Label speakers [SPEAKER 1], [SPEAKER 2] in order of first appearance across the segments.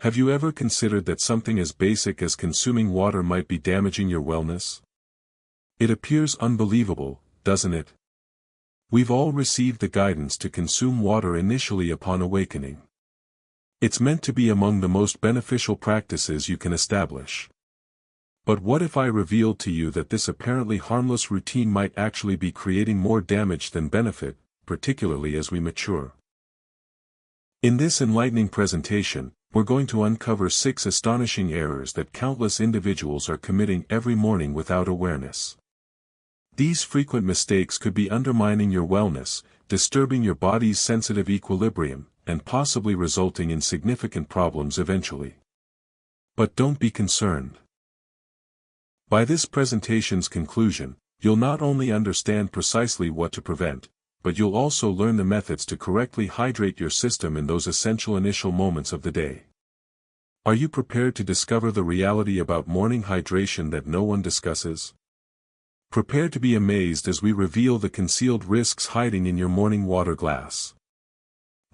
[SPEAKER 1] Have you ever considered that something as basic as consuming water might be damaging your wellness? It appears unbelievable, doesn't it? We've all received the guidance to consume water initially upon awakening. It's meant to be among the most beneficial practices you can establish. But what if I revealed to you that this apparently harmless routine might actually be creating more damage than benefit, particularly as we mature? In this enlightening presentation, we're going to uncover 6 astonishing errors that countless individuals are committing every morning without awareness. These frequent mistakes could be undermining your wellness, disturbing your body's sensitive equilibrium, and possibly resulting in significant problems eventually. But don't be concerned. By this presentation's conclusion, you'll not only understand precisely what to prevent, but you'll also learn the methods to correctly hydrate your system in those essential initial moments of the day. Are you prepared to discover the reality about morning hydration that no one discusses? Prepare to be amazed as we reveal the concealed risks hiding in your morning water glass.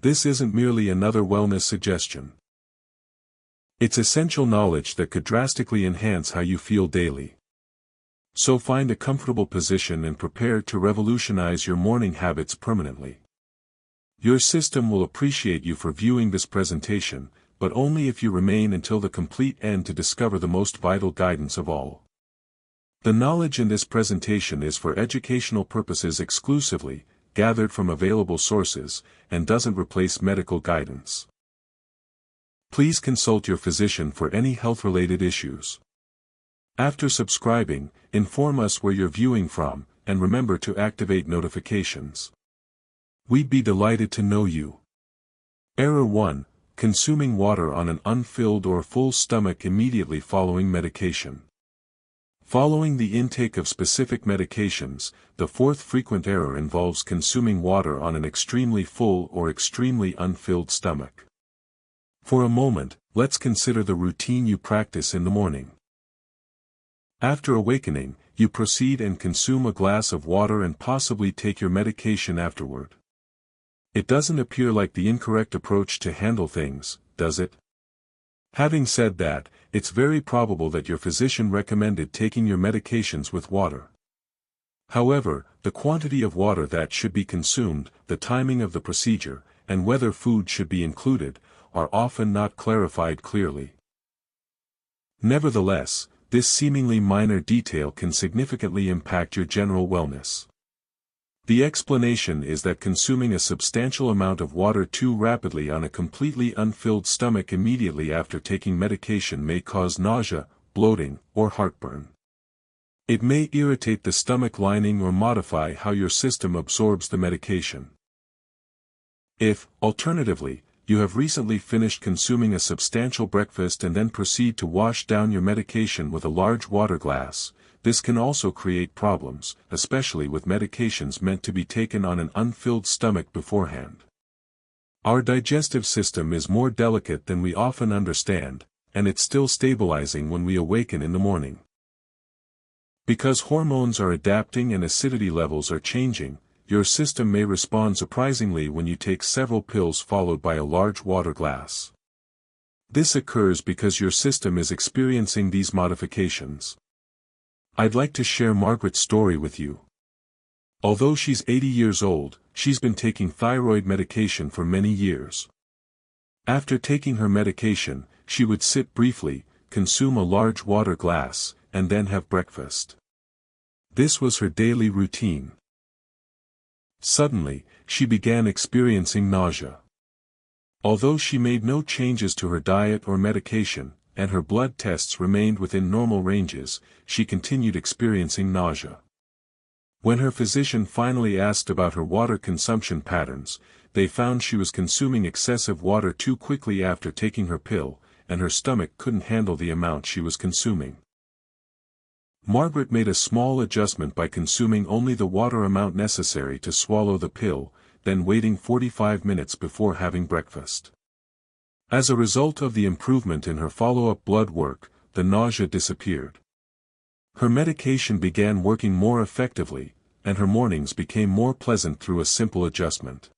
[SPEAKER 1] This isn't merely another wellness suggestion. It's essential knowledge that could drastically enhance how you feel daily. So find a comfortable position and prepare to revolutionize your morning habits permanently. Your system will appreciate you for viewing this presentation, but only if you remain until the complete end to discover the most vital guidance of all. The knowledge in this presentation is for educational purposes exclusively, gathered from available sources, and doesn't replace medical guidance. Please consult your physician for any health-related issues. After subscribing, inform us where you're viewing from, and remember to activate notifications. We'd be delighted to know you. Error 1. Consuming water on an unfilled or full stomach immediately following medication. Following the intake of specific medications, the 4th frequent error involves consuming water on an extremely full or extremely unfilled stomach. For a moment, let's consider the routine you practice in the morning. After awakening, you proceed and consume a glass of water and possibly take your medication afterward. It doesn't appear like the incorrect approach to handle things, does it? Having said that, it's very probable that your physician recommended taking your medications with water. However, the quantity of water that should be consumed, the timing of the procedure, and whether food should be included, are often not clarified clearly. Nevertheless, this seemingly minor detail can significantly impact your general wellness. The explanation is that consuming a substantial amount of water too rapidly on a completely unfilled stomach immediately after taking medication may cause nausea, bloating, or heartburn. It may irritate the stomach lining or modify how your system absorbs the medication. If, alternatively, you have recently finished consuming a substantial breakfast and then proceed to wash down your medication with a large water glass, this can also create problems, especially with medications meant to be taken on an unfilled stomach beforehand. Our digestive system is more delicate than we often understand, and it's still stabilizing when we awaken in the morning. Because hormones are adapting and acidity levels are changing, your system may respond surprisingly when you take several pills followed by a large water glass. This occurs because your system is experiencing these modifications. I'd like to share Margaret's story with you. Although she's 80 years old, she's been taking thyroid medication for many years. After taking her medication, she would sit briefly, consume a large water glass, and then have breakfast. This was her daily routine. Suddenly, she began experiencing nausea. Although she made no changes to her diet or medication, and her blood tests remained within normal ranges, she continued experiencing nausea. When her physician finally asked about her water consumption patterns, they found she was consuming excessive water too quickly after taking her pill, and her stomach couldn't handle the amount she was consuming. Margaret made a small adjustment by consuming only the water amount necessary to swallow the pill, then waiting 45 minutes before having breakfast. As a result of the improvement in her follow-up blood work, the nausea disappeared. Her medication began working more effectively, and her mornings became more pleasant through a simple adjustment.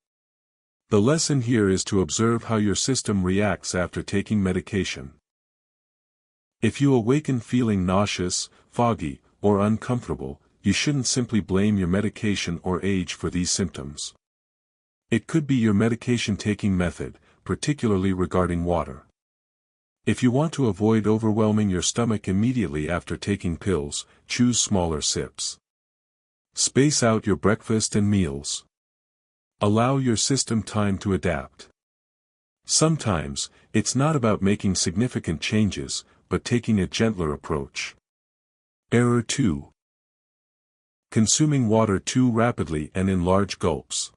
[SPEAKER 1] The lesson here is to observe how your system reacts after taking medication. If you awaken feeling nauseous, foggy, or uncomfortable, you shouldn't simply blame your medication or age for these symptoms. It could be your medication taking method, particularly regarding water. If you want to avoid overwhelming your stomach immediately after taking pills, choose smaller sips. Space out your breakfast and meals. Allow your system time to adapt. Sometimes, it's not about making significant changes, but taking a gentler approach. Error 2. Consuming water too rapidly and in large gulps.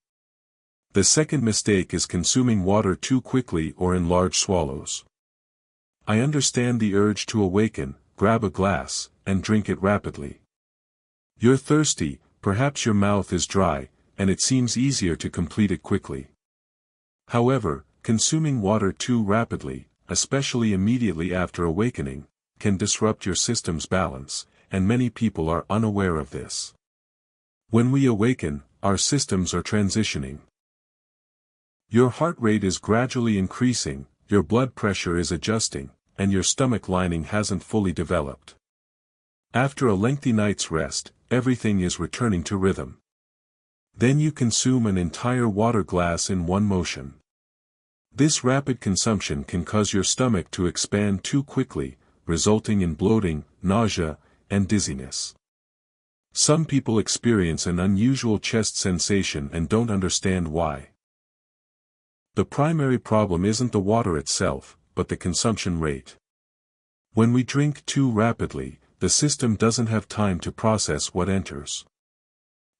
[SPEAKER 1] The second mistake is consuming water too quickly or in large swallows. I understand the urge to awaken, grab a glass, and drink it rapidly. You're thirsty, perhaps your mouth is dry, and it seems easier to complete it quickly. However, consuming water too rapidly, especially immediately after awakening, can disrupt your system's balance, and many people are unaware of this. When we awaken, our systems are transitioning. Your heart rate is gradually increasing, your blood pressure is adjusting, and your stomach lining hasn't fully developed. After a lengthy night's rest, everything is returning to rhythm. Then you consume an entire water glass in one motion. This rapid consumption can cause your stomach to expand too quickly, resulting in bloating, nausea, and dizziness. Some people experience an unusual chest sensation and don't understand why. The primary problem isn't the water itself, but the consumption rate. When we drink too rapidly, the system doesn't have time to process what enters.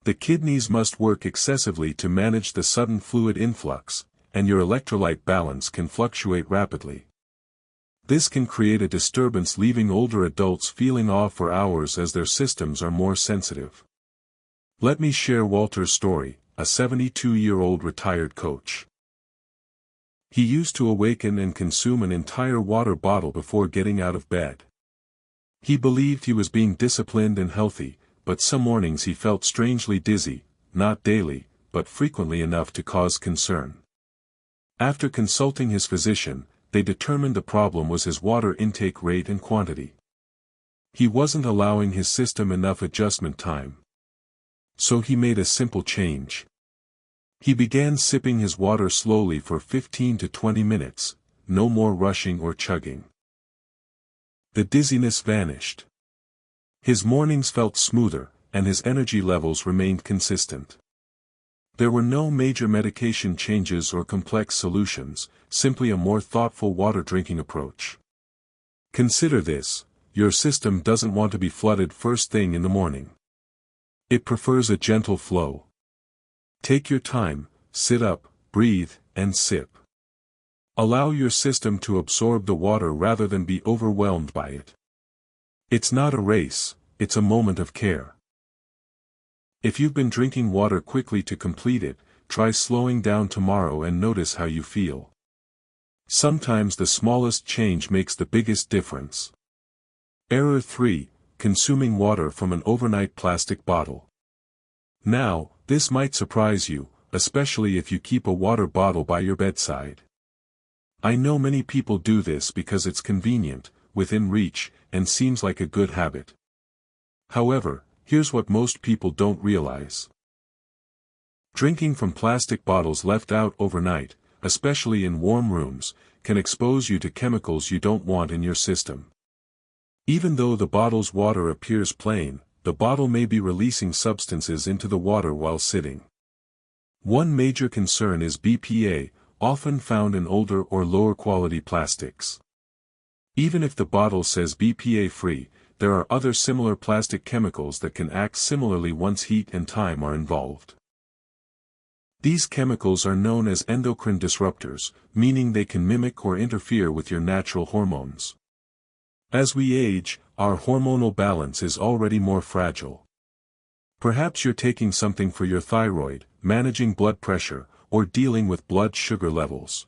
[SPEAKER 1] The kidneys must work excessively to manage the sudden fluid influx, and your electrolyte balance can fluctuate rapidly. This can create a disturbance, leaving older adults feeling off for hours as their systems are more sensitive. Let me share Walter's story, a 72-year-old retired coach. He used to awaken and consume an entire water bottle before getting out of bed. He believed he was being disciplined and healthy, but some mornings he felt strangely dizzy, not daily, but frequently enough to cause concern. After consulting his physician, they determined the problem was his water intake rate and quantity. He wasn't allowing his system enough adjustment time. So he made a simple change. He began sipping his water slowly for 15 to 20 minutes, no more rushing or chugging. The dizziness vanished. His mornings felt smoother, and his energy levels remained consistent. There were no major medication changes or complex solutions, simply a more thoughtful water drinking approach. Consider this: your system doesn't want to be flooded first thing in the morning. It prefers a gentle flow. Take your time, sit up, breathe, and sip. Allow your system to absorb the water rather than be overwhelmed by it. It's not a race, it's a moment of care. If you've been drinking water quickly to complete it, try slowing down tomorrow and notice how you feel. Sometimes the smallest change makes the biggest difference. Error 3. Consuming water from an overnight plastic bottle. Now, this might surprise you, especially if you keep a water bottle by your bedside. I know many people do this because it's convenient, within reach, and seems like a good habit. However, here's what most people don't realize. Drinking from plastic bottles left out overnight, especially in warm rooms, can expose you to chemicals you don't want in your system. Even though the bottle's water appears plain, the bottle may be releasing substances into the water while sitting. One major concern is BPA, often found in older or lower quality plastics. Even if the bottle says BPA-free, there are other similar plastic chemicals that can act similarly once heat and time are involved. These chemicals are known as endocrine disruptors, meaning they can mimic or interfere with your natural hormones. As we age, our hormonal balance is already more fragile. Perhaps you're taking something for your thyroid, managing blood pressure, or dealing with blood sugar levels.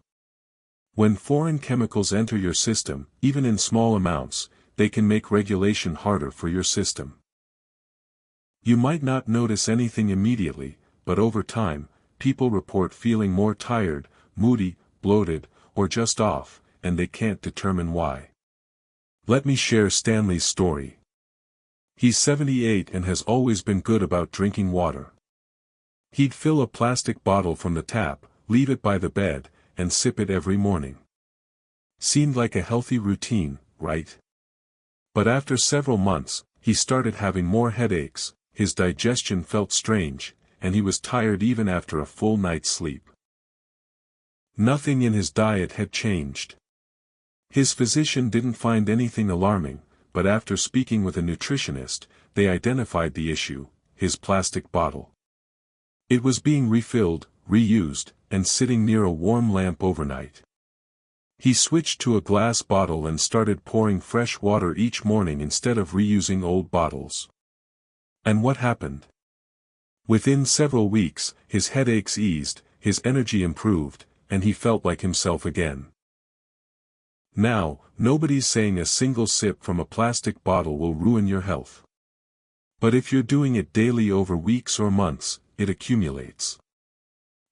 [SPEAKER 1] When foreign chemicals enter your system, even in small amounts, they can make regulation harder for your system. You might not notice anything immediately, but over time, people report feeling more tired, moody, bloated, or just off, and they can't determine why. Let me share Stanley's story. He's 78 and has always been good about drinking water. He'd fill a plastic bottle from the tap, leave it by the bed, and sip it every morning. Seemed like a healthy routine, right? But after several months, he started having more headaches, his digestion felt strange, and he was tired even after a full night's sleep. Nothing in his diet had changed. His physician didn't find anything alarming, but after speaking with a nutritionist, they identified the issue: his plastic bottle. It was being refilled, reused, and sitting near a warm lamp overnight. He switched to a glass bottle and started pouring fresh water each morning instead of reusing old bottles. And what happened? Within several weeks, his headaches eased, his energy improved, and he felt like himself again. Now, nobody's saying a single sip from a plastic bottle will ruin your health. But if you're doing it daily over weeks or months, it accumulates.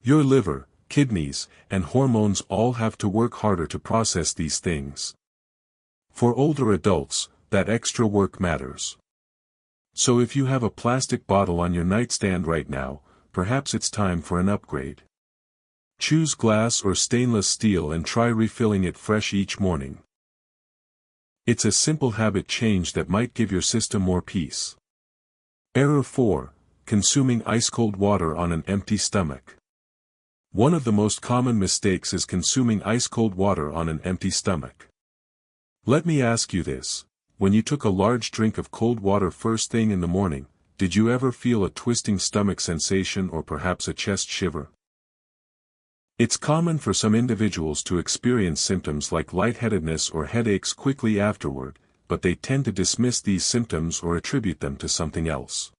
[SPEAKER 1] Your liver, kidneys, and hormones all have to work harder to process these things. For older adults, that extra work matters. So if you have a plastic bottle on your nightstand right now, perhaps it's time for an upgrade. Choose glass or stainless steel and try refilling it fresh each morning. It's a simple habit change that might give your system more peace. Error 4. Consuming ice-cold water on an empty stomach. One of the most common mistakes is consuming ice-cold water on an empty stomach. Let me ask you this: when you took a large drink of cold water first thing in the morning, did you ever feel a twisting stomach sensation or perhaps a chest shiver? It's common for some individuals to experience symptoms like lightheadedness or headaches quickly afterward, but they tend to dismiss these symptoms or attribute them to something else.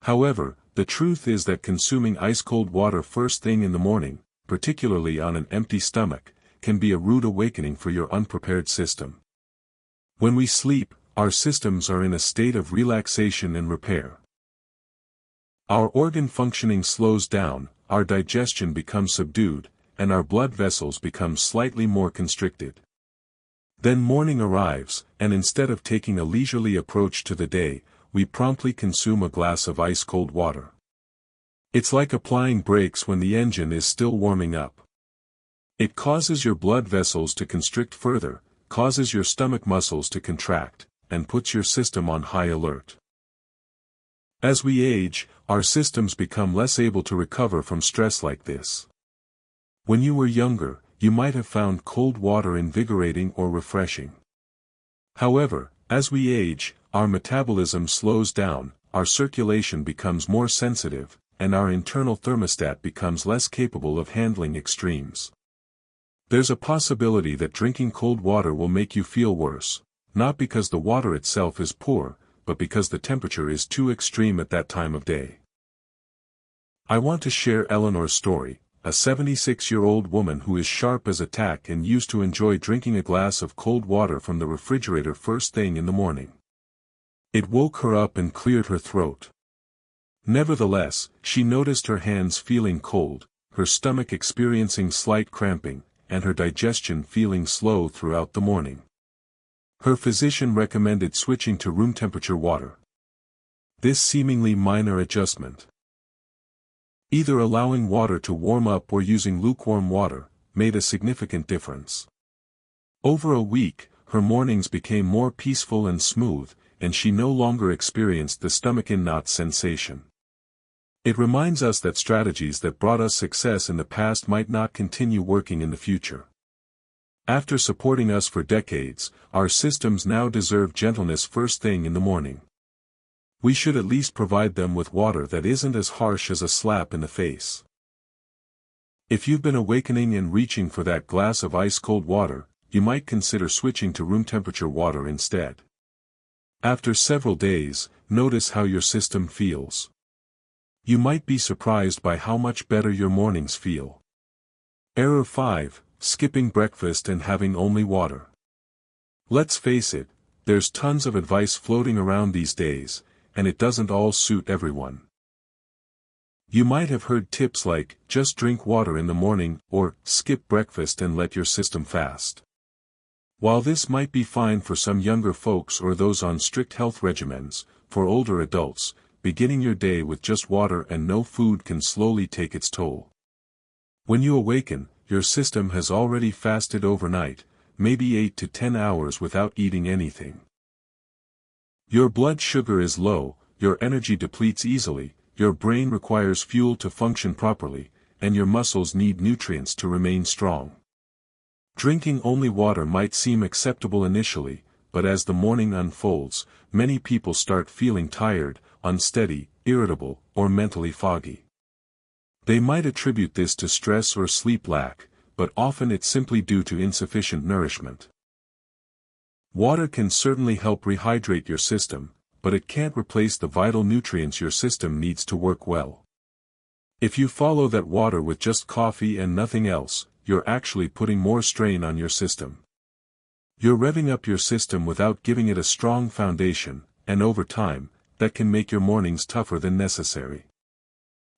[SPEAKER 1] However, the truth is that consuming ice-cold water first thing in the morning, particularly on an empty stomach, can be a rude awakening for your unprepared system. When we sleep, our systems are in a state of relaxation and repair. Our organ functioning slows down, our digestion becomes subdued, and our blood vessels become slightly more constricted. Then morning arrives, and instead of taking a leisurely approach to the day, we promptly consume a glass of ice-cold water. It's like applying brakes when the engine is still warming up. It causes your blood vessels to constrict further, causes your stomach muscles to contract, and puts your system on high alert. As we age, our systems become less able to recover from stress like this. When you were younger, you might have found cold water invigorating or refreshing. However, as we age, our metabolism slows down, our circulation becomes more sensitive, and our internal thermostat becomes less capable of handling extremes. There's a possibility that drinking cold water will make you feel worse, not because the water itself is poor, but because the temperature is too extreme at that time of day. I want to share Eleanor's story, a 76-year-old woman who is sharp as a tack and used to enjoy drinking a glass of cold water from the refrigerator first thing in the morning. It woke her up and cleared her throat. Nevertheless, she noticed her hands feeling cold, her stomach experiencing slight cramping, and her digestion feeling slow throughout the morning. Her physician recommended switching to room temperature water. This seemingly minor adjustment, either allowing water to warm up or using lukewarm water, made a significant difference. Over a week, her mornings became more peaceful and smooth, and she no longer experienced the stomach-in-knot sensation. It reminds us that strategies that brought us success in the past might not continue working in the future. After supporting us for decades, our systems now deserve gentleness first thing in the morning. We should at least provide them with water that isn't as harsh as a slap in the face. If you've been awakening and reaching for that glass of ice-cold water, you might consider switching to room temperature water instead. After several days, notice how your system feels. You might be surprised by how much better your mornings feel. Error 5. Skipping breakfast and having only water. Let's face it, there's tons of advice floating around these days, and it doesn't all suit everyone. You might have heard tips like, just drink water in the morning, or, skip breakfast and let your system fast. While this might be fine for some younger folks or those on strict health regimens, for older adults, beginning your day with just water and no food can slowly take its toll. When you awaken, your system has already fasted overnight, maybe 8 to 10 hours without eating anything. Your blood sugar is low, your energy depletes easily, your brain requires fuel to function properly, and your muscles need nutrients to remain strong. Drinking only water might seem acceptable initially, but as the morning unfolds, many people start feeling tired, unsteady, irritable, or mentally foggy. They might attribute this to stress or sleep lack, but often it's simply due to insufficient nourishment. Water can certainly help rehydrate your system, but it can't replace the vital nutrients your system needs to work well. If you follow that water with just coffee and nothing else, you're actually putting more strain on your system. You're revving up your system without giving it a strong foundation, and over time, that can make your mornings tougher than necessary.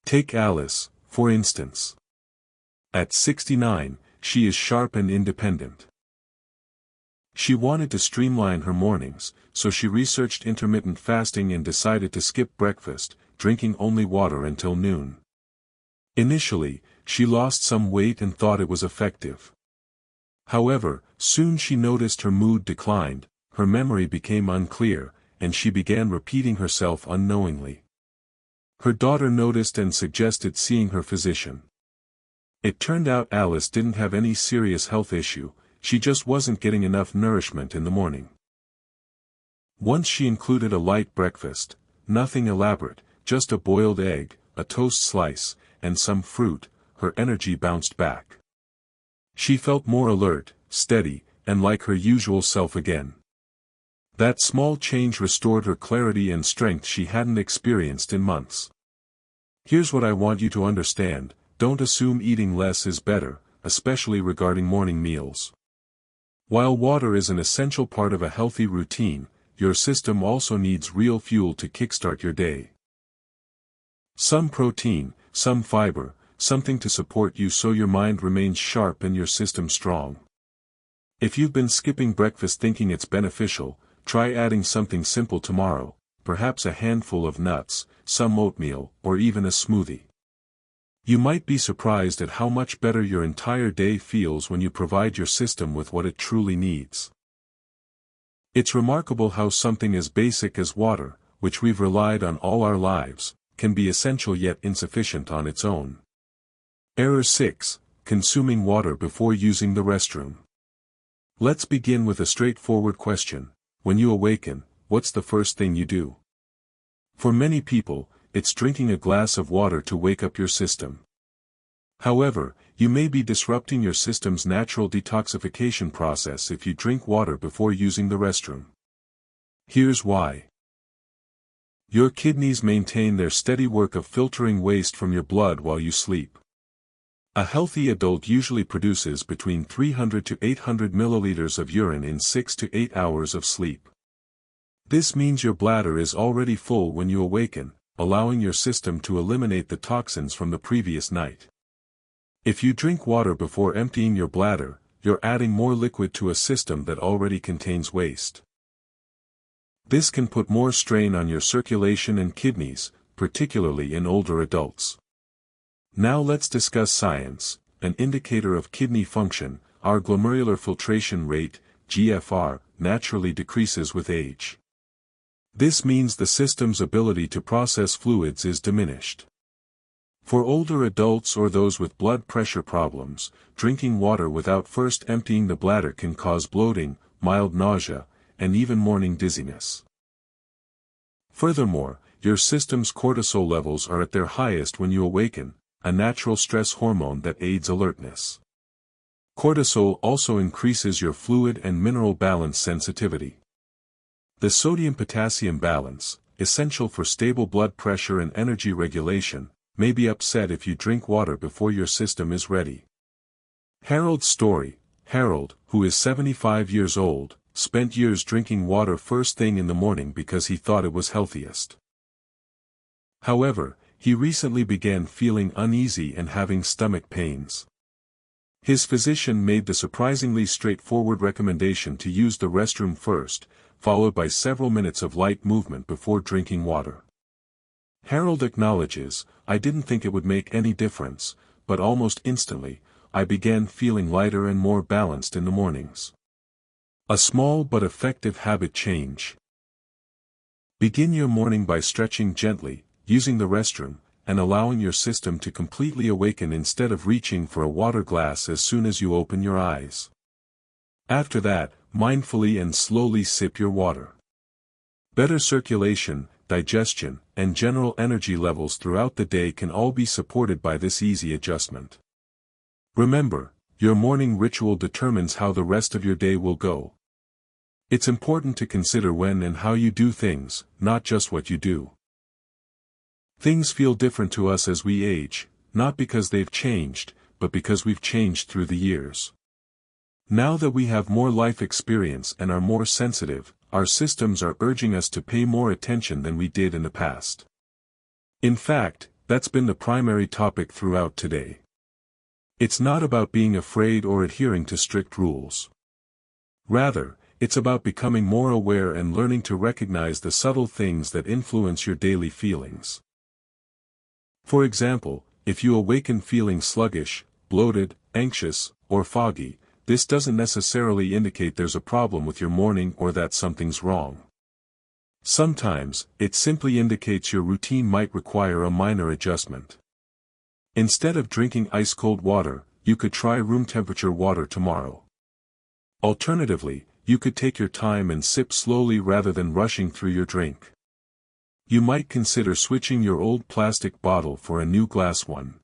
[SPEAKER 1] Take Alice, for instance. At 69, she is sharp and independent. She wanted to streamline her mornings, so she researched intermittent fasting and decided to skip breakfast, drinking only water until noon. Initially, she lost some weight and thought it was effective. However, soon she noticed her mood declined, her memory became unclear, and she began repeating herself unknowingly. Her daughter noticed and suggested seeing her physician. It turned out Alice didn't have any serious health issue, she just wasn't getting enough nourishment in the morning. Once she included a light breakfast, nothing elaborate, just a boiled egg, a toast slice, and some fruit, her energy bounced back. She felt more alert, steady, and like her usual self again. That small change restored her clarity and strength she hadn't experienced in months. Here's what I want you to understand: don't assume eating less is better, especially regarding morning meals. While water is an essential part of a healthy routine, your system also needs real fuel to kickstart your day. Some protein, some fiber, something to support you so your mind remains sharp and your system strong. If you've been skipping breakfast thinking it's beneficial, try adding something simple tomorrow, perhaps a handful of nuts, some oatmeal, or even a smoothie. You might be surprised at how much better your entire day feels when you provide your system with what it truly needs. It's remarkable how something as basic as water, which we've relied on all our lives, can be essential yet insufficient on its own. Error 6: Consuming water before using the restroom. Let's begin with a straightforward question. When you awaken, what's the first thing you do? For many people, it's drinking a glass of water to wake up your system. However, you may be disrupting your system's natural detoxification process if you drink water before using the restroom. Here's why. Your kidneys maintain their steady work of filtering waste from your blood while you sleep. A healthy adult usually produces between 300 to 800 milliliters of urine in 6 to 8 hours of sleep. This means your bladder is already full when you awaken, allowing your system to eliminate the toxins from the previous night. If you drink water before emptying your bladder, you're adding more liquid to a system that already contains waste. This can put more strain on your circulation and kidneys, particularly in older adults. Now let's discuss science. An indicator of kidney function, our glomerular filtration rate, GFR, naturally decreases with age. This means the system's ability to process fluids is diminished. For older adults or those with blood pressure problems, drinking water without first emptying the bladder can cause bloating, mild nausea, and even morning dizziness. Furthermore, your system's cortisol levels are at their highest when you awaken, a natural stress hormone that aids alertness. Cortisol also increases your fluid and mineral balance sensitivity. The sodium-potassium balance, essential for stable blood pressure and energy regulation, may be upset if you drink water before your system is ready. Harold's story. Harold, who is 75 years old, spent years drinking water first thing in the morning because he thought it was healthiest. However, He recently began feeling uneasy and having stomach pains. His physician made the surprisingly straightforward recommendation to use the restroom first, followed by several minutes of light movement before drinking water. Harold acknowledges, "I didn't think it would make any difference, but almost instantly, I began feeling lighter and more balanced in the mornings." A small but effective habit change. Begin your morning by stretching gently, using the restroom, and allowing your system to completely awaken instead of reaching for a water glass as soon as you open your eyes. After that, mindfully and slowly sip your water. Better circulation, digestion, and general energy levels throughout the day can all be supported by this easy adjustment. Remember, your morning ritual determines how the rest of your day will go. It's important to consider when and how you do things, not just what you do. Things feel different to us as we age, not because they've changed, but because we've changed through the years. Now that we have more life experience and are more sensitive, our systems are urging us to pay more attention than we did in the past. In fact, that's been the primary topic throughout today. It's not about being afraid or adhering to strict rules. Rather, it's about becoming more aware and learning to recognize the subtle things that influence your daily feelings. For example, if you awaken feeling sluggish, bloated, anxious, or foggy, this doesn't necessarily indicate there's a problem with your morning or that something's wrong. Sometimes, it simply indicates your routine might require a minor adjustment. Instead of drinking ice-cold water, you could try room temperature water tomorrow. Alternatively, you could take your time and sip slowly rather than rushing through your drink. You might consider switching your old plastic bottle for a new glass one.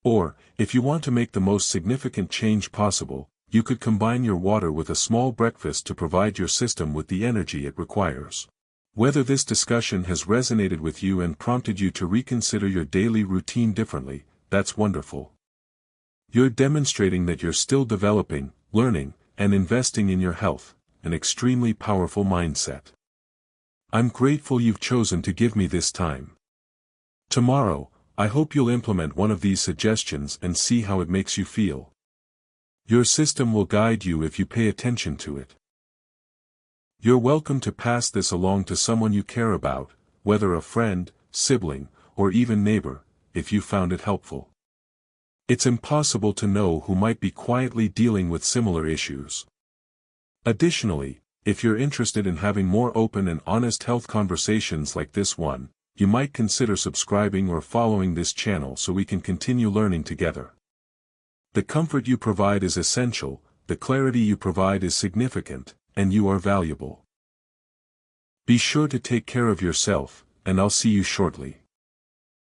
[SPEAKER 1] Or, if you want to make the most significant change possible, you could combine your water with a small breakfast to provide your system with the energy it requires. Whether this discussion has resonated with you and prompted you to reconsider your daily routine differently, that's wonderful. You're demonstrating that you're still developing, learning, and investing in your health, an extremely powerful mindset. I'm grateful you've chosen to give me this time. Tomorrow, I hope you'll implement one of these suggestions and see how it makes you feel. Your system will guide you if you pay attention to it. You're welcome to pass this along to someone you care about, whether a friend, sibling, or even neighbor, if you found it helpful. It's impossible to know who might be quietly dealing with similar issues. Additionally, if you're interested in having more open and honest health conversations like this one, you might consider subscribing or following this channel so we can continue learning together. The comfort you provide is essential, the clarity you provide is significant, and you are valuable. Be sure to take care of yourself, and I'll see you shortly.